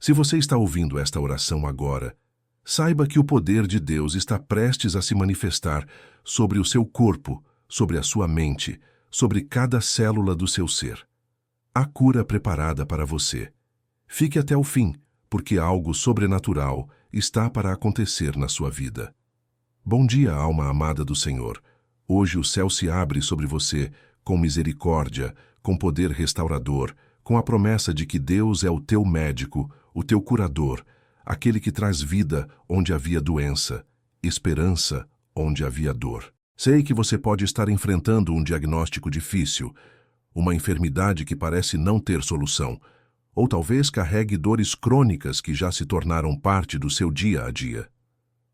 Se você está ouvindo esta oração agora, saiba que o poder de Deus está prestes a se manifestar sobre o seu corpo, sobre a sua mente, sobre cada célula do seu ser. Há cura preparada para você. Fique até o fim, porque algo sobrenatural está para acontecer na sua vida. Bom dia, alma amada do Senhor. Hoje o céu se abre sobre você com misericórdia, com poder restaurador, com a promessa de que Deus é o teu médico, o teu curador, aquele que traz vida onde havia doença, esperança onde havia dor. Sei que você pode estar enfrentando um diagnóstico difícil, uma enfermidade que parece não ter solução, ou talvez carregue dores crônicas que já se tornaram parte do seu dia a dia.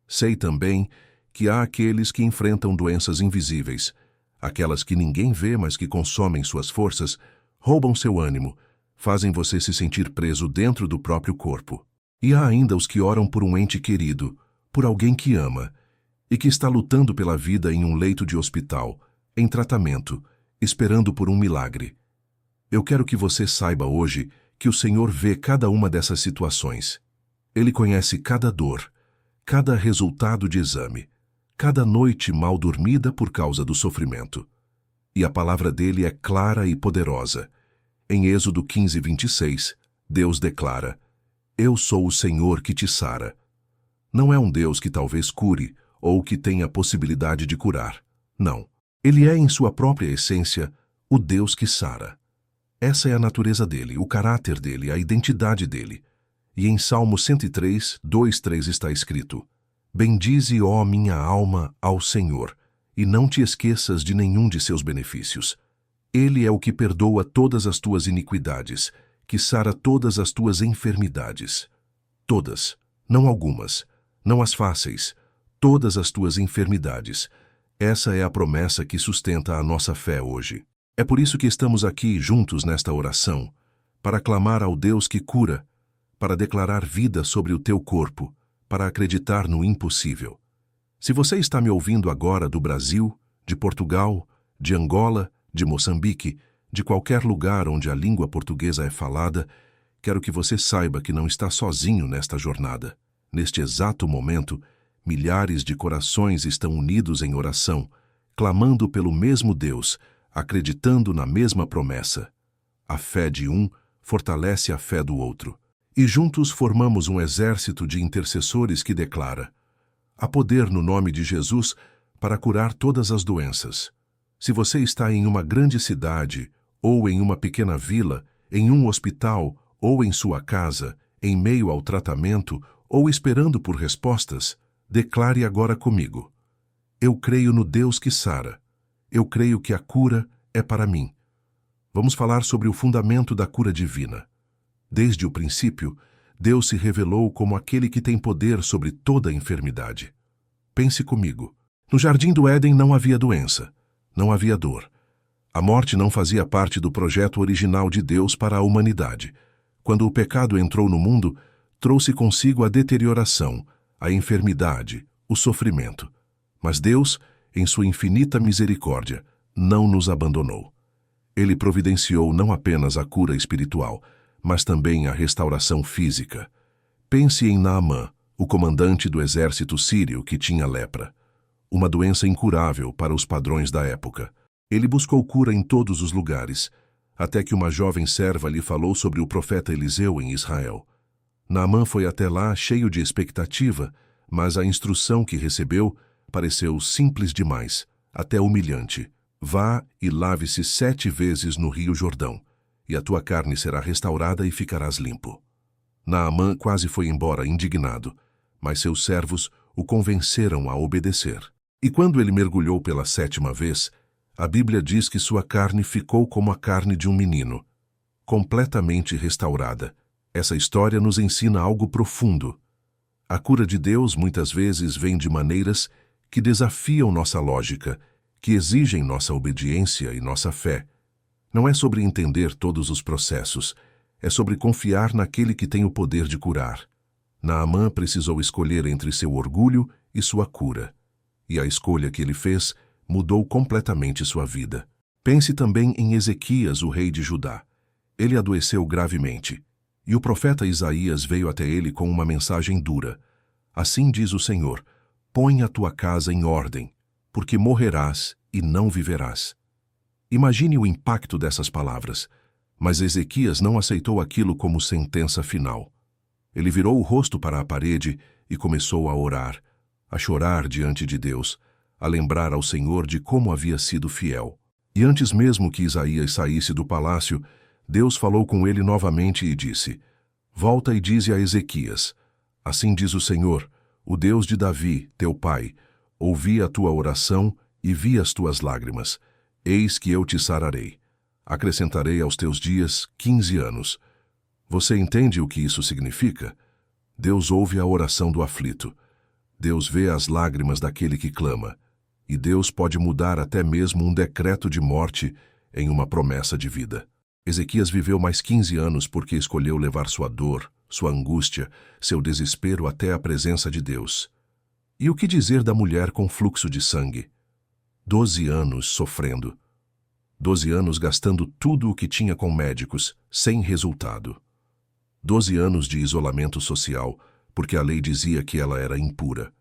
Sei também que há aqueles que enfrentam doenças invisíveis, aquelas que ninguém vê, mas que consomem suas forças, roubam seu ânimo, fazem você se sentir preso dentro do próprio corpo. E há ainda os que oram por um ente querido, por alguém que ama, e que está lutando pela vida em um leito de hospital, em tratamento, esperando por um milagre. Eu quero que você saiba hoje que o Senhor vê cada uma dessas situações. Ele conhece cada dor, cada resultado de exame, cada noite mal dormida por causa do sofrimento. E a palavra dele é clara e poderosa. Em Êxodo 15:26, Deus declara: Eu sou o Senhor que te sara. Não é um Deus que talvez cure ou que tenha a possibilidade de curar. Não. Ele é, em sua própria essência, o Deus que sara. Essa é a natureza dele, o caráter dele, a identidade dele. E em Salmo 103, 2:3 está escrito: Bendize, ó minha alma, ao Senhor, e não te esqueças de nenhum de seus benefícios. Ele é o que perdoa todas as tuas iniquidades, que sara todas as tuas enfermidades. Todas, não algumas, não as fáceis, todas as tuas enfermidades. Essa é a promessa que sustenta a nossa fé hoje. É por isso que estamos aqui juntos nesta oração, para clamar ao Deus que cura, para declarar vida sobre o teu corpo, para acreditar no impossível. Se você está me ouvindo agora do Brasil, de Portugal, de Angola, de Moçambique, de qualquer lugar onde a língua portuguesa é falada, quero que você saiba que não está sozinho nesta jornada. Neste exato momento, milhares de corações estão unidos em oração, clamando pelo mesmo Deus, acreditando na mesma promessa. A fé de um fortalece a fé do outro. E juntos formamos um exército de intercessores que declara: há poder no nome de Jesus para curar todas as doenças. Se você está em uma grande cidade, ou em uma pequena vila, em um hospital, ou em sua casa, em meio ao tratamento, ou esperando por respostas, declare agora comigo: eu creio no Deus que sara. Eu creio que a cura é para mim. Vamos falar sobre o fundamento da cura divina. Desde o princípio, Deus se revelou como aquele que tem poder sobre toda a enfermidade. Pense comigo. No jardim do Éden não havia doença, não havia dor. A morte não fazia parte do projeto original de Deus para a humanidade. Quando o pecado entrou no mundo, trouxe consigo a deterioração, a enfermidade, o sofrimento. Mas Deus, em sua infinita misericórdia, não nos abandonou. Ele providenciou não apenas a cura espiritual, mas também a restauração física. Pense em Naamã, o comandante do exército sírio que tinha lepra. Uma doença incurável para os padrões da época. Ele buscou cura em todos os lugares, até que uma jovem serva lhe falou sobre o profeta Eliseu em Israel. Naamã foi até lá cheio de expectativa, mas a instrução que recebeu pareceu simples demais, até humilhante. Vá e lave-se 7 vezes no rio Jordão, e a tua carne será restaurada e ficarás limpo. Naamã quase foi embora indignado, mas seus servos o convenceram a obedecer. E quando ele mergulhou pela 7ª vez, a Bíblia diz que sua carne ficou como a carne de um menino, completamente restaurada. Essa história nos ensina algo profundo. A cura de Deus muitas vezes vem de maneiras que desafiam nossa lógica, que exigem nossa obediência e nossa fé. Não é sobre entender todos os processos, é sobre confiar naquele que tem o poder de curar. Naamã precisou escolher entre seu orgulho e sua cura. E a escolha que ele fez mudou completamente sua vida. Pense também em Ezequias, o rei de Judá. Ele adoeceu gravemente. E o profeta Isaías veio até ele com uma mensagem dura. Assim diz o Senhor: põe a tua casa em ordem, porque morrerás e não viverás. Imagine o impacto dessas palavras, mas Ezequias não aceitou aquilo como sentença final. Ele virou o rosto para a parede e começou a orar, a chorar diante de Deus, a lembrar ao Senhor de como havia sido fiel. E antes mesmo que Isaías saísse do palácio, Deus falou com ele novamente e disse: volta e dize a Ezequias: assim diz o Senhor, o Deus de Davi, teu pai, ouvi a tua oração e vi as tuas lágrimas. Eis que eu te sararei. Acrescentarei aos teus dias 15 anos. Você entende o que isso significa? Deus ouve a oração do aflito. Deus vê as lágrimas daquele que clama. E Deus pode mudar até mesmo um decreto de morte em uma promessa de vida. Ezequias viveu mais 15 anos porque escolheu levar sua dor, sua angústia, seu desespero até a presença de Deus. E o que dizer da mulher com fluxo de sangue? 12 anos sofrendo. 12 anos gastando tudo o que tinha com médicos, sem resultado. 12 anos de isolamento social, porque a lei dizia que ela era impura.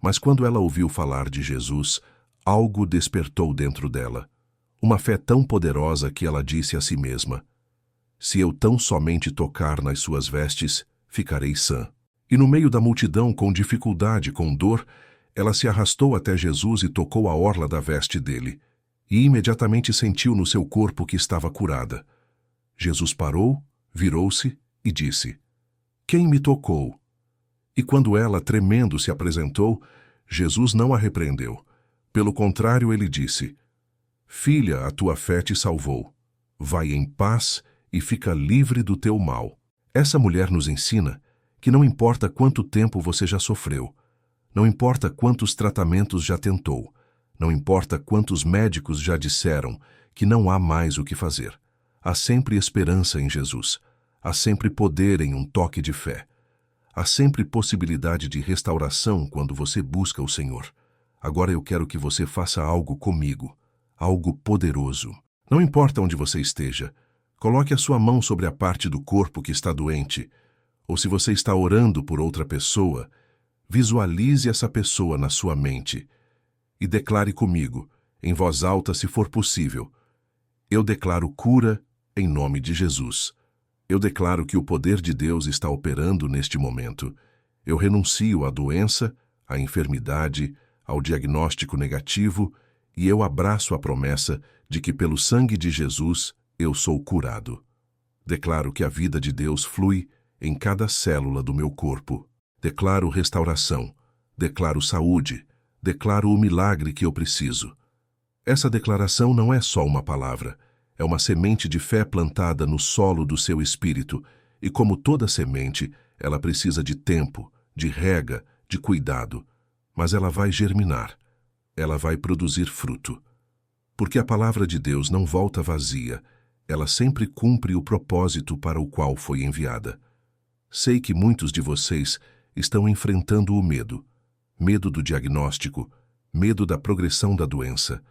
Mas quando ela ouviu falar de Jesus, algo despertou dentro dela. Uma fé tão poderosa que ela disse a si mesma: se eu tão somente tocar nas suas vestes, ficarei sã. E no meio da multidão, com dificuldade, com dor, ela se arrastou até Jesus e tocou a orla da veste dele, e imediatamente sentiu no seu corpo que estava curada. Jesus parou, virou-se e disse: quem me tocou? E quando ela, tremendo, se apresentou, Jesus não a repreendeu. Pelo contrário, ele disse: filha, a tua fé te salvou. Vai em paz e fica livre do teu mal. Essa mulher nos ensina que não importa quanto tempo você já sofreu, não importa quantos tratamentos já tentou, não importa quantos médicos já disseram que não há mais o que fazer. Há sempre esperança em Jesus. Há sempre poder em um toque de fé. Há sempre possibilidade de restauração quando você busca o Senhor. Agora eu quero que você faça algo comigo, algo poderoso. Não importa onde você esteja, coloque a sua mão sobre a parte do corpo que está doente, ou se você está orando por outra pessoa, visualize essa pessoa na sua mente e declare comigo, em voz alta se for possível: eu declaro cura em nome de Jesus. Eu declaro que o poder de Deus está operando neste momento. Eu renuncio à doença, à enfermidade, ao diagnóstico negativo, e eu abraço a promessa de que pelo sangue de Jesus eu sou curado. Declaro que a vida de Deus flui em cada célula do meu corpo. Declaro restauração, declaro saúde, declaro o milagre que eu preciso. Essa declaração não é só uma palavra, é uma semente de fé plantada no solo do seu espírito, e como toda semente, ela precisa de tempo, de rega, de cuidado, mas ela vai germinar, ela vai produzir fruto. Porque a palavra de Deus não volta vazia, ela sempre cumpre o propósito para o qual foi enviada. Sei que muitos de vocês estão enfrentando o medo. Medo do diagnóstico, medo da progressão da doença,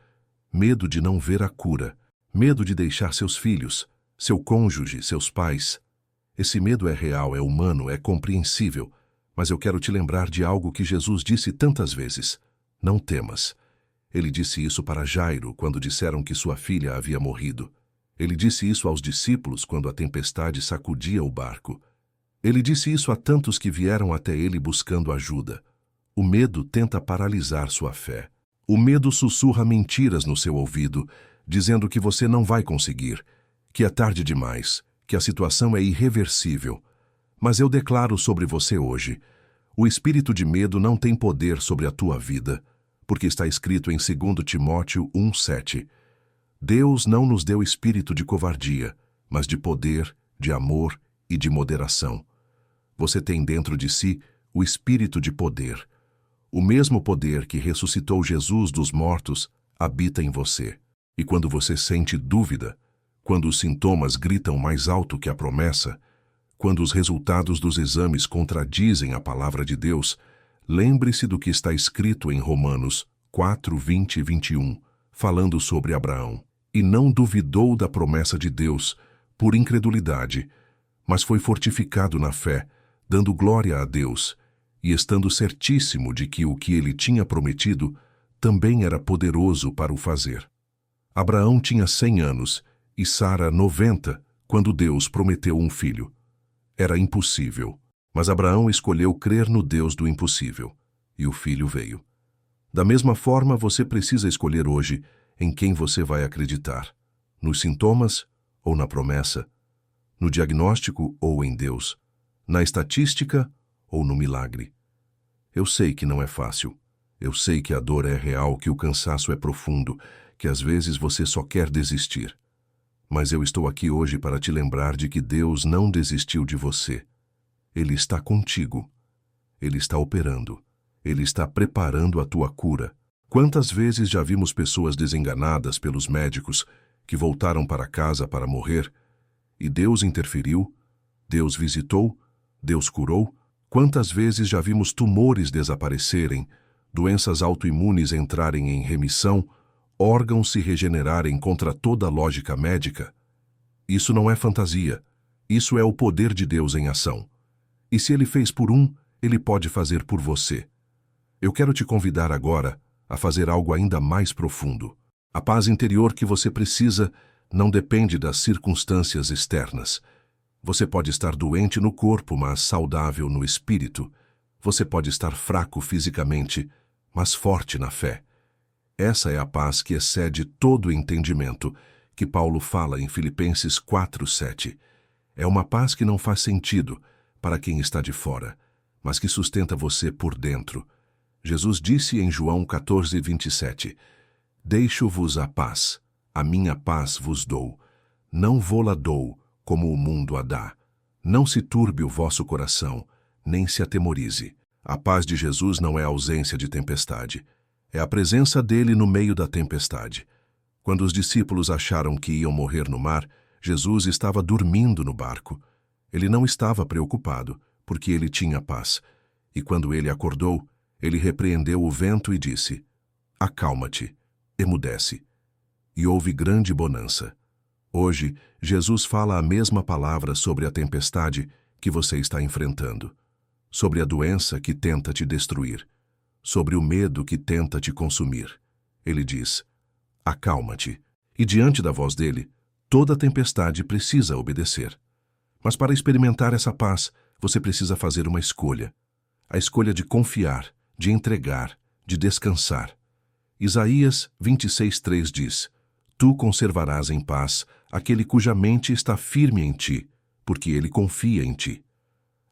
medo de não ver a cura, medo de deixar seus filhos, seu cônjuge, seus pais. Esse medo é real, é humano, é compreensível, mas eu quero te lembrar de algo que Jesus disse tantas vezes: não temas. Ele disse isso para Jairo quando disseram que sua filha havia morrido. Ele disse isso aos discípulos quando a tempestade sacudia o barco. Ele disse isso a tantos que vieram até ele buscando ajuda. O medo tenta paralisar sua fé. O medo sussurra mentiras no seu ouvido, dizendo que você não vai conseguir, que é tarde demais, que a situação é irreversível. Mas eu declaro sobre você hoje: o espírito de medo não tem poder sobre a tua vida, porque está escrito em 2 Timóteo 1:7. Deus não nos deu espírito de covardia, mas de poder, de amor e de moderação. Você tem dentro de si o espírito de poder. O mesmo poder que ressuscitou Jesus dos mortos habita em você. E quando você sente dúvida, quando os sintomas gritam mais alto que a promessa, quando os resultados dos exames contradizem a palavra de Deus, lembre-se do que está escrito em Romanos 4:20 e 21, falando sobre Abraão. E não duvidou da promessa de Deus por incredulidade, mas foi fortificado na fé, dando glória a Deus, e estando certíssimo de que o que ele tinha prometido também era poderoso para o fazer. Abraão tinha 100 anos e Sara 90 quando Deus prometeu um filho. Era impossível, mas Abraão escolheu crer no Deus do impossível, e o filho veio. Da mesma forma, você precisa escolher hoje em quem você vai acreditar: nos sintomas ou na promessa, no diagnóstico ou em Deus, na estatística ou no milagre. Eu sei que não é fácil. Eu sei que a dor é real, que o cansaço é profundo, que às vezes você só quer desistir. Mas eu estou aqui hoje para te lembrar de que Deus não desistiu de você. Ele está contigo. Ele está operando. Ele está preparando a tua cura. Quantas vezes já vimos pessoas desenganadas pelos médicos que voltaram para casa para morrer, e Deus interferiu, Deus visitou, Deus curou? Quantas vezes já vimos tumores desaparecerem, doenças autoimunes entrarem em remissão, órgãos se regenerarem contra toda a lógica médica? Isso não é fantasia. Isso é o poder de Deus em ação. E se Ele fez por um, Ele pode fazer por você. Eu quero te convidar agora a fazer algo ainda mais profundo. A paz interior que você precisa não depende das circunstâncias externas. Você pode estar doente no corpo, mas saudável no espírito. Você pode estar fraco fisicamente, mas forte na fé. Essa é a paz que excede todo entendimento, que Paulo fala em Filipenses 4:7. É uma paz que não faz sentido para quem está de fora, mas que sustenta você por dentro. Jesus disse em João 14:27, Deixo-vos a paz, a minha paz vos dou. Não vô-la dou, como o mundo a dá. Não se turbe o vosso coração, nem se atemorize. A paz de Jesus não é a ausência de tempestade. É a presença dele no meio da tempestade. Quando os discípulos acharam que iam morrer no mar, Jesus estava dormindo no barco. Ele não estava preocupado, porque ele tinha paz. E quando ele acordou, ele repreendeu o vento e disse, Acalma-te, emudece. E houve grande bonança. Hoje, Jesus fala a mesma palavra sobre a tempestade que você está enfrentando, sobre a doença que tenta te destruir, sobre o medo que tenta te consumir. Ele diz, acalma-te. E diante da voz dele, toda tempestade precisa obedecer. Mas para experimentar essa paz, você precisa fazer uma escolha. A escolha de confiar, de entregar, de descansar. Isaías 26:3 diz, Tu conservarás em paz aquele cuja mente está firme em ti, porque ele confia em ti.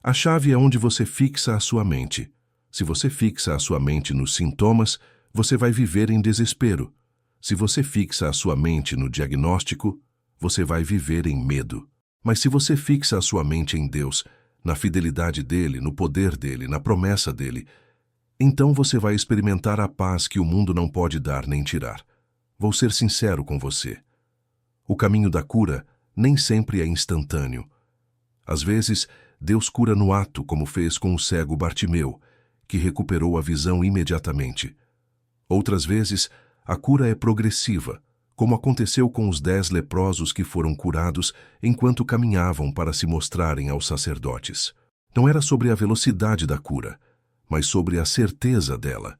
A chave é onde você fixa a sua mente. Se você fixa a sua mente nos sintomas, você vai viver em desespero. Se você fixa a sua mente no diagnóstico, você vai viver em medo. Mas se você fixa a sua mente em Deus, na fidelidade dele, no poder dele, na promessa dele, então você vai experimentar a paz que o mundo não pode dar nem tirar. Vou ser sincero com você. O caminho da cura nem sempre é instantâneo. Às vezes, Deus cura no ato, como fez com o cego Bartimeu, que recuperou a visão imediatamente. Outras vezes, a cura é progressiva, como aconteceu com os 10 leprosos que foram curados enquanto caminhavam para se mostrarem aos sacerdotes. Não era sobre a velocidade da cura, mas sobre a certeza dela.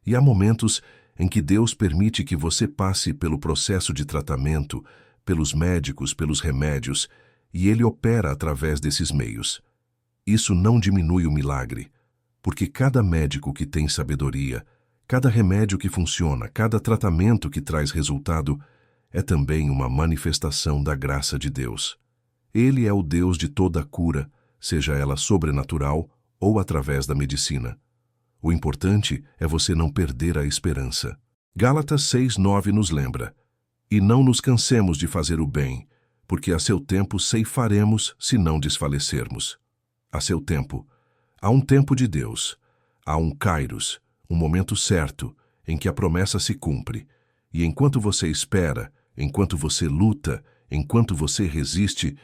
E há momentos em que Deus permite que você passe pelo processo de tratamento, pelos médicos, pelos remédios, e Ele opera através desses meios. Isso não diminui o milagre, porque cada médico que tem sabedoria, cada remédio que funciona, cada tratamento que traz resultado, é também uma manifestação da graça de Deus. Ele é o Deus de toda a cura, seja ela sobrenatural ou através da medicina. O importante é você não perder a esperança. Gálatas 6:9 nos lembra, e não nos cansemos de fazer o bem, porque a seu tempo ceifaremos se não desfalecermos. A seu tempo. Há um tempo de Deus. Há um kairos, um momento certo, em que a promessa se cumpre. E enquanto você espera, enquanto você luta, enquanto você resiste,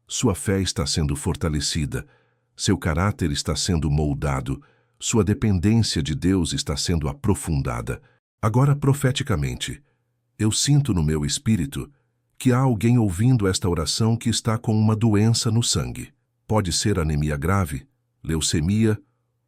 sua fé está sendo fortalecida, seu caráter está sendo moldado, sua dependência de Deus está sendo aprofundada. Agora, profeticamente, eu sinto no meu espírito que há alguém ouvindo esta oração que está com uma doença no sangue. Pode ser anemia grave, leucemia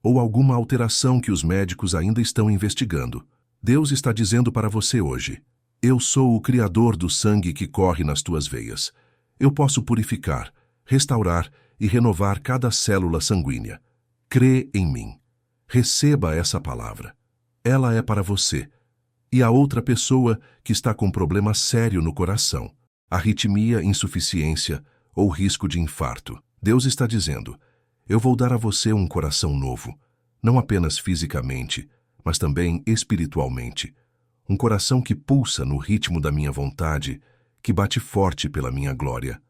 ou alguma alteração que os médicos ainda estão investigando. Deus está dizendo para você hoje: eu sou o Criador do sangue que corre nas tuas veias. Eu posso purificar, restaurar e renovar cada célula sanguínea. Crê em mim. Receba essa palavra. Ela é para você. E a outra pessoa que está com problema sério no coração, arritmia, insuficiência ou risco de infarto. Deus está dizendo: eu vou dar a você um coração novo, não apenas fisicamente, mas também espiritualmente. Um coração que pulsa no ritmo da minha vontade, que bate forte pela minha glória.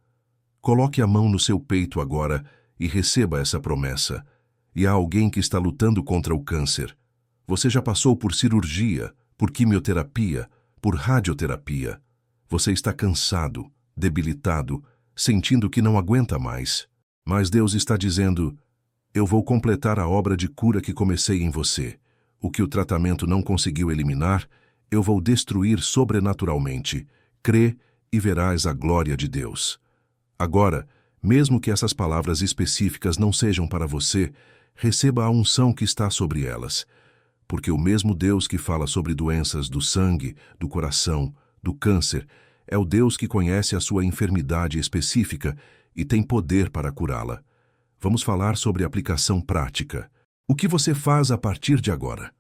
Coloque a mão no seu peito agora e receba essa promessa. E há alguém que está lutando contra o câncer. Você já passou por cirurgia, por quimioterapia, por radioterapia. Você está cansado, debilitado, sentindo que não aguenta mais. Mas Deus está dizendo: eu vou completar a obra de cura que comecei em você. O que o tratamento não conseguiu eliminar, eu vou destruir sobrenaturalmente. Crê e verás a glória de Deus. Agora, mesmo que essas palavras específicas não sejam para você, receba a unção que está sobre elas. Porque o mesmo Deus que fala sobre doenças do sangue, do coração, do câncer, é o Deus que conhece a sua enfermidade específica e tem poder para curá-la. Vamos falar sobre aplicação prática. O que você faz a partir de agora?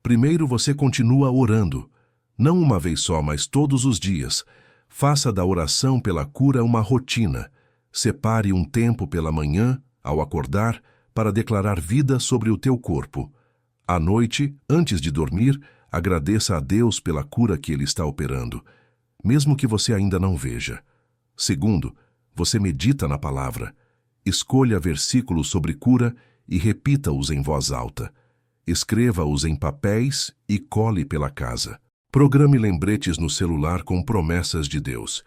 Primeiro, você continua orando. Não uma vez só, mas todos os dias. Faça da oração pela cura uma rotina. Separe um tempo pela manhã, ao acordar, para declarar vida sobre o teu corpo. À noite, antes de dormir, agradeça a Deus pela cura que Ele está operando, mesmo que você ainda não veja. Segundo, você medita na palavra. Escolha versículos sobre cura e repita-os em voz alta. Escreva-os em papéis e cole pela casa. Programe lembretes no celular com promessas de Deus.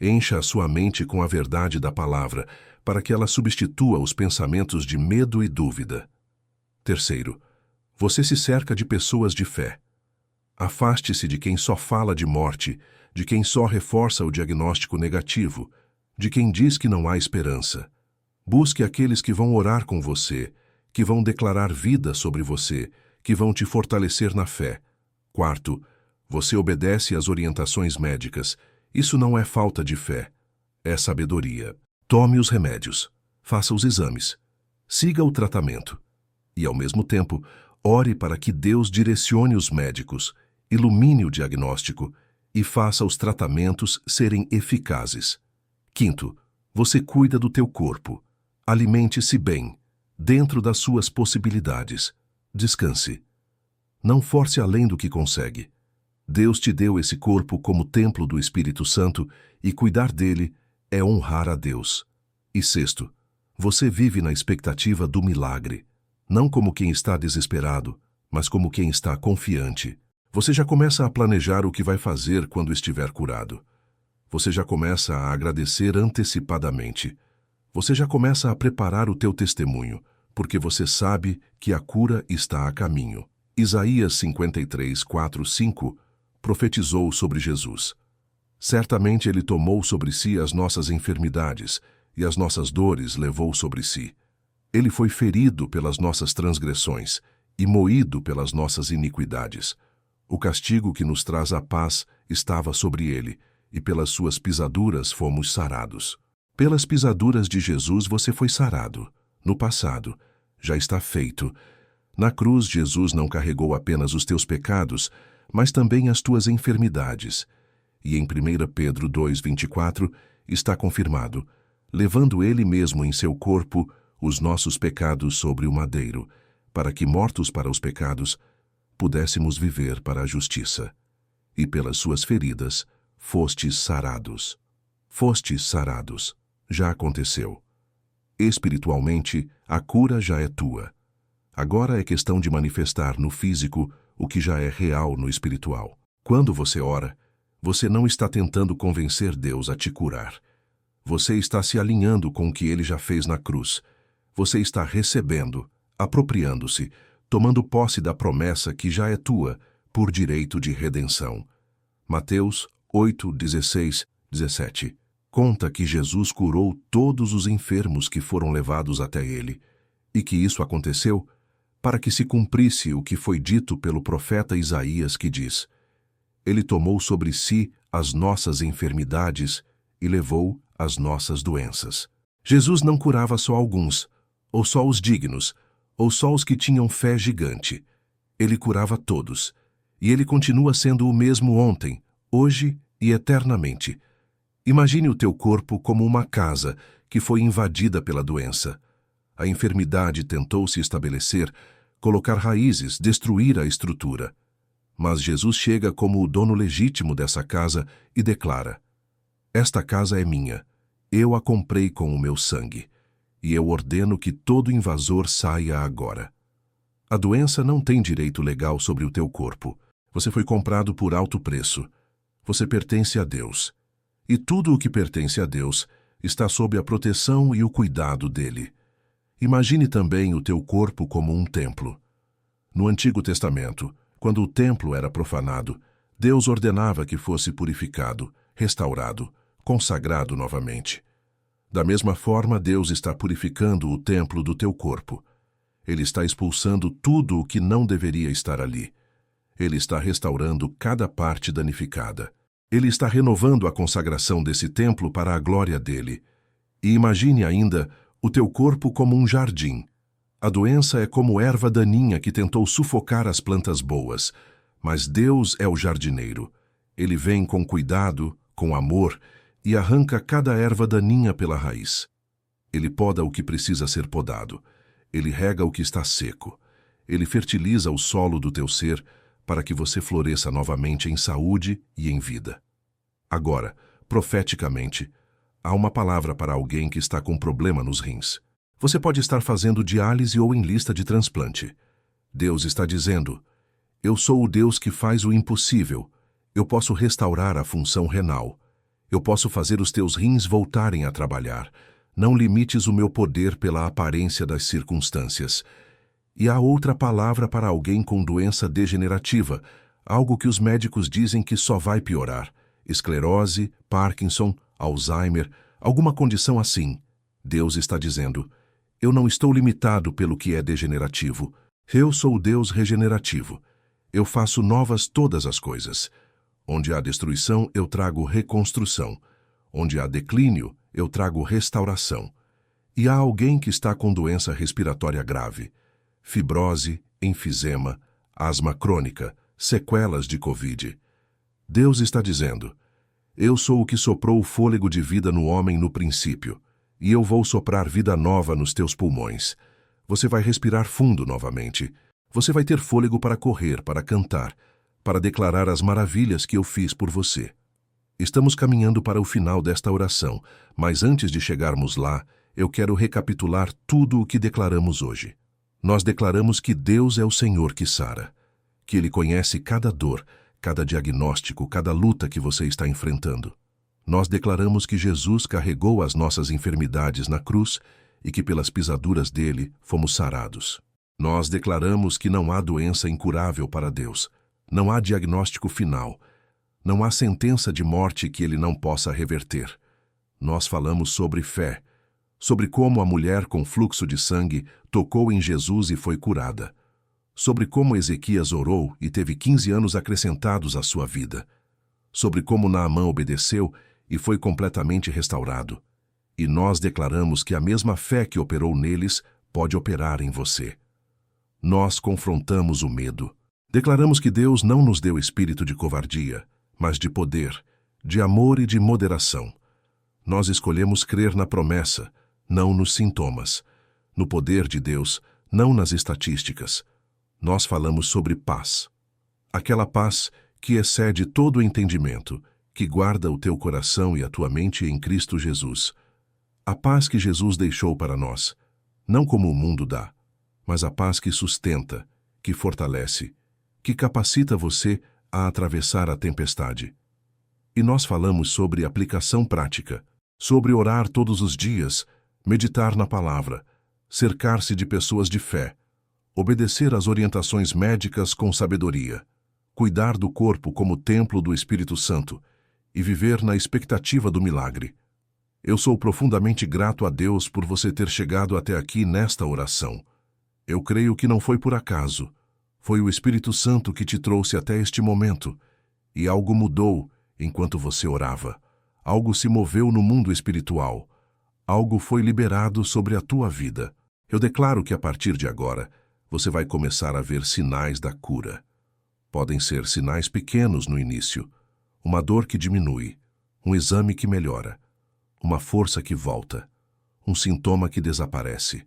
Encha a sua mente com a verdade da palavra, para que ela substitua os pensamentos de medo e dúvida. Terceiro, você se cerca de pessoas de fé. Afaste-se de quem só fala de morte, de quem só reforça o diagnóstico negativo, de quem diz que não há esperança. Busque aqueles que vão orar com você, que vão declarar vida sobre você, que vão te fortalecer na fé. Quarto, você obedece às orientações médicas. Isso não é falta de fé, é sabedoria. Tome os remédios, faça os exames, siga o tratamento e, ao mesmo tempo, ore para que Deus direcione os médicos, ilumine o diagnóstico e faça os tratamentos serem eficazes. Quinto, você cuida do teu corpo. Alimente-se bem, dentro das suas possibilidades. Descanse. Não force além do que consegue. Deus te deu esse corpo como templo do Espírito Santo e cuidar dele é honrar a Deus. E sexto, você vive na expectativa do milagre, não como quem está desesperado, mas como quem está confiante. Você já começa a planejar o que vai fazer quando estiver curado. Você já começa a agradecer antecipadamente. Você já começa a preparar o teu testemunho, porque você sabe que a cura está a caminho. Isaías 53, 4, 5 profetizou sobre Jesus. Certamente ele tomou sobre si as nossas enfermidades e as nossas dores levou sobre si. Ele foi ferido pelas nossas transgressões e moído pelas nossas iniquidades. O castigo que nos traz a paz estava sobre ele, e pelas suas pisaduras fomos sarados. Pelas pisaduras de Jesus você foi sarado. No passado, já está feito. Na cruz, Jesus não carregou apenas os teus pecados, mas também as tuas enfermidades. E em 1 Pedro 2,24 está confirmado, levando ele mesmo em seu corpo os nossos pecados sobre o madeiro, para que, mortos para os pecados, pudéssemos viver para a justiça. E pelas suas feridas fostes sarados. Fostes sarados. Já aconteceu. Espiritualmente, a cura já é tua. Agora é questão de manifestar no físico o que já é real no espiritual. Quando você ora, você não está tentando convencer Deus a te curar. Você está se alinhando com o que Ele já fez na cruz. Você está recebendo, apropriando-se, tomando posse da promessa que já é tua, por direito de redenção. Mateus 8:16 17. Conta que Jesus curou todos os enfermos que foram levados até ele, e que isso aconteceu para que se cumprisse o que foi dito pelo profeta Isaías, que diz: Ele tomou sobre si as nossas enfermidades e levou as nossas doenças. Jesus não curava só alguns, ou só os dignos, ou só os que tinham fé gigante. Ele curava todos, e ele continua sendo o mesmo ontem, hoje e eternamente. Imagine o teu corpo como uma casa que foi invadida pela doença. A enfermidade tentou se estabelecer, colocar raízes, destruir a estrutura. Mas Jesus chega como o dono legítimo dessa casa e declara: Esta casa é minha, eu a comprei com o meu sangue, e eu ordeno que todo invasor saia agora. A doença não tem direito legal sobre o teu corpo. Você foi comprado por alto preço. Você pertence a Deus. E tudo o que pertence a Deus está sob a proteção e o cuidado dele. Imagine também o teu corpo como um templo. No Antigo Testamento, quando o templo era profanado, Deus ordenava que fosse purificado, restaurado, consagrado novamente. Da mesma forma, Deus está purificando o templo do teu corpo. Ele está expulsando tudo o que não deveria estar ali. Ele está restaurando cada parte danificada. Ele está renovando a consagração desse templo para a glória dele. E imagine ainda o teu corpo como um jardim. A doença é como erva daninha que tentou sufocar as plantas boas, mas Deus é o jardineiro. Ele vem com cuidado, com amor, e arranca cada erva daninha pela raiz. Ele poda o que precisa ser podado. Ele rega o que está seco. Ele fertiliza o solo do teu ser para que você floresça novamente em saúde e em vida. Agora, profeticamente, há uma palavra para alguém que está com problema nos rins. Você pode estar fazendo diálise ou em lista de transplante. Deus está dizendo: Eu sou o Deus que faz o impossível. Eu posso restaurar a função renal. Eu posso fazer os teus rins voltarem a trabalhar. Não limites o meu poder pela aparência das circunstâncias. E há outra palavra para alguém com doença degenerativa, algo que os médicos dizem que só vai piorar: esclerose, Parkinson, Alzheimer, alguma condição assim. Deus está dizendo: Eu não estou limitado pelo que é degenerativo. Eu sou o Deus regenerativo. Eu faço novas todas as coisas. Onde há destruição, eu trago reconstrução. Onde há declínio, eu trago restauração. E há alguém que está com doença respiratória grave: fibrose, enfisema, asma crônica, sequelas de Covid. Deus está dizendo: Eu sou o que soprou o fôlego de vida no homem no princípio, e eu vou soprar vida nova nos teus pulmões. Você vai respirar fundo novamente. Você vai ter fôlego para correr, para cantar, para declarar as maravilhas que eu fiz por você. Estamos caminhando para o final desta oração, mas antes de chegarmos lá, eu quero recapitular tudo o que declaramos hoje. Nós declaramos que Deus é o Senhor que sara, que Ele conhece cada dor, cada diagnóstico, cada luta que você está enfrentando. Nós declaramos que Jesus carregou as nossas enfermidades na cruz e que pelas pisaduras dele fomos sarados. Nós declaramos que não há doença incurável para Deus, não há diagnóstico final, não há sentença de morte que ele não possa reverter. Nós falamos sobre fé, sobre como a mulher com fluxo de sangue tocou em Jesus e foi curada, sobre como Ezequias orou e teve 15 anos acrescentados à sua vida, sobre como Naamã obedeceu e foi completamente restaurado. E nós declaramos que a mesma fé que operou neles pode operar em você. Nós confrontamos o medo. Declaramos que Deus não nos deu espírito de covardia, mas de poder, de amor e de moderação. Nós escolhemos crer na promessa, não nos sintomas, no poder de Deus, não nas estatísticas. Nós falamos sobre paz. Aquela paz que excede todo o entendimento, que guarda o teu coração e a tua mente em Cristo Jesus. A paz que Jesus deixou para nós, não como o mundo dá, mas a paz que sustenta, que fortalece, que capacita você a atravessar a tempestade. E nós falamos sobre aplicação prática, sobre orar todos os dias, meditar na palavra, cercar-se de pessoas de fé, obedecer às orientações médicas com sabedoria, cuidar do corpo como templo do Espírito Santo e viver na expectativa do milagre. Eu sou profundamente grato a Deus por você ter chegado até aqui nesta oração. Eu creio que não foi por acaso. Foi o Espírito Santo que te trouxe até este momento. E algo mudou enquanto você orava. Algo se moveu no mundo espiritual. Algo foi liberado sobre a tua vida. Eu declaro que a partir de agora, você vai começar a ver sinais da cura. Podem ser sinais pequenos no início. Uma dor que diminui, um exame que melhora, uma força que volta, um sintoma que desaparece.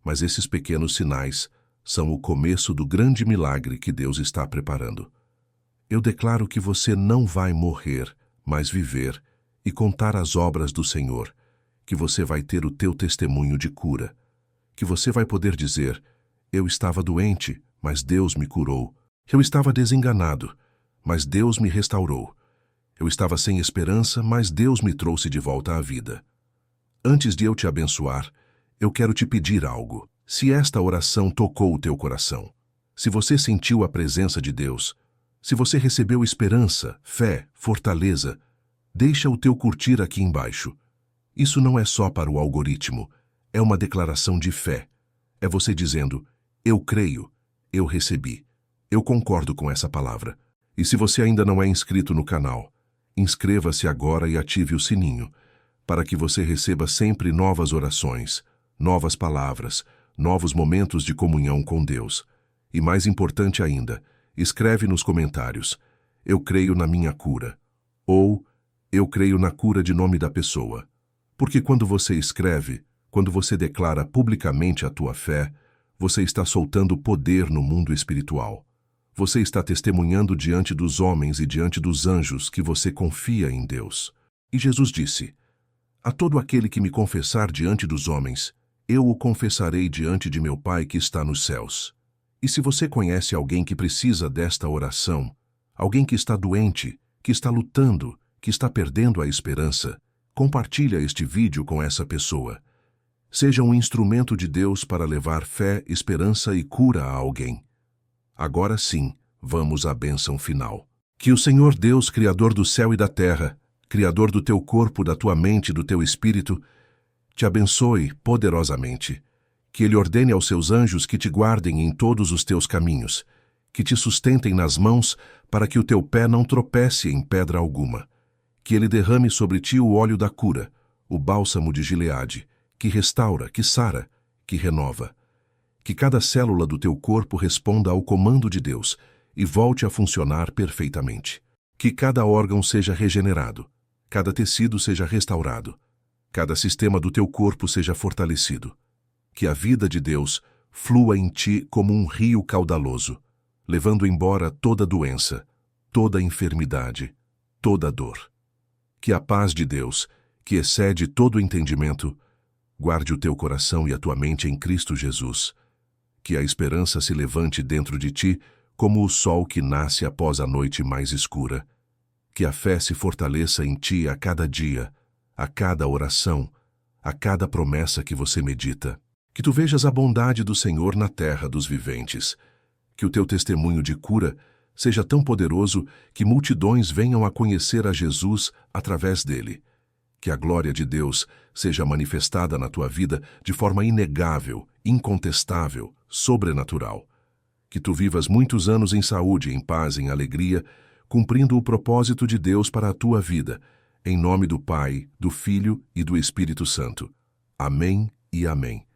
Mas esses pequenos sinais são o começo do grande milagre que Deus está preparando. Eu declaro que você não vai morrer, mas viver e contar as obras do Senhor, que você vai ter o teu testemunho de cura, que você vai poder dizer: eu estava doente, mas Deus me curou. Eu estava desenganado, mas Deus me restaurou. Eu estava sem esperança, mas Deus me trouxe de volta à vida. Antes de eu te abençoar, eu quero te pedir algo. Se esta oração tocou o teu coração, se você sentiu a presença de Deus, se você recebeu esperança, fé, fortaleza, deixa o teu curtir aqui embaixo. Isso não é só para o algoritmo, é uma declaração de fé. É você dizendo: eu creio, eu recebi, eu concordo com essa palavra. E se você ainda não é inscrito no canal, inscreva-se agora e ative o sininho, para que você receba sempre novas orações, novas palavras, novos momentos de comunhão com Deus. E mais importante ainda, escreve nos comentários: eu creio na minha cura, ou eu creio na cura de nome da pessoa. Porque quando você escreve, quando você declara publicamente a tua fé, você está soltando poder no mundo espiritual. Você está testemunhando diante dos homens e diante dos anjos que você confia em Deus. E Jesus disse: a todo aquele que me confessar diante dos homens, eu o confessarei diante de meu Pai que está nos céus. E se você conhece alguém que precisa desta oração, alguém que está doente, que está lutando, que está perdendo a esperança, compartilha este vídeo com essa pessoa. Seja um instrumento de Deus para levar fé, esperança e cura a alguém. Agora sim, vamos à bênção final. Que o Senhor Deus, Criador do céu e da terra, Criador do teu corpo, da tua mente e do teu espírito, te abençoe poderosamente. Que Ele ordene aos seus anjos que te guardem em todos os teus caminhos, que te sustentem nas mãos para que o teu pé não tropece em pedra alguma. Que Ele derrame sobre ti o óleo da cura, o bálsamo de Gileade, que restaura, que sara, que renova. Que cada célula do teu corpo responda ao comando de Deus e volte a funcionar perfeitamente. Que cada órgão seja regenerado, cada tecido seja restaurado, cada sistema do teu corpo seja fortalecido. Que a vida de Deus flua em ti como um rio caudaloso, levando embora toda doença, toda enfermidade, toda dor. Que a paz de Deus, que excede todo o entendimento, guarde o teu coração e a tua mente em Cristo Jesus. Que a esperança se levante dentro de ti como o sol que nasce após a noite mais escura. Que a fé se fortaleça em ti a cada dia, a cada oração, a cada promessa que você medita. Que tu vejas a bondade do Senhor na terra dos viventes. Que o teu testemunho de cura seja tão poderoso que multidões venham a conhecer a Jesus através dele. Que a glória de Deus seja manifestada na tua vida de forma inegável, incontestável, sobrenatural. Que tu vivas muitos anos em saúde, em paz, em alegria, cumprindo o propósito de Deus para a tua vida, em nome do Pai, do Filho e do Espírito Santo. Amém e amém.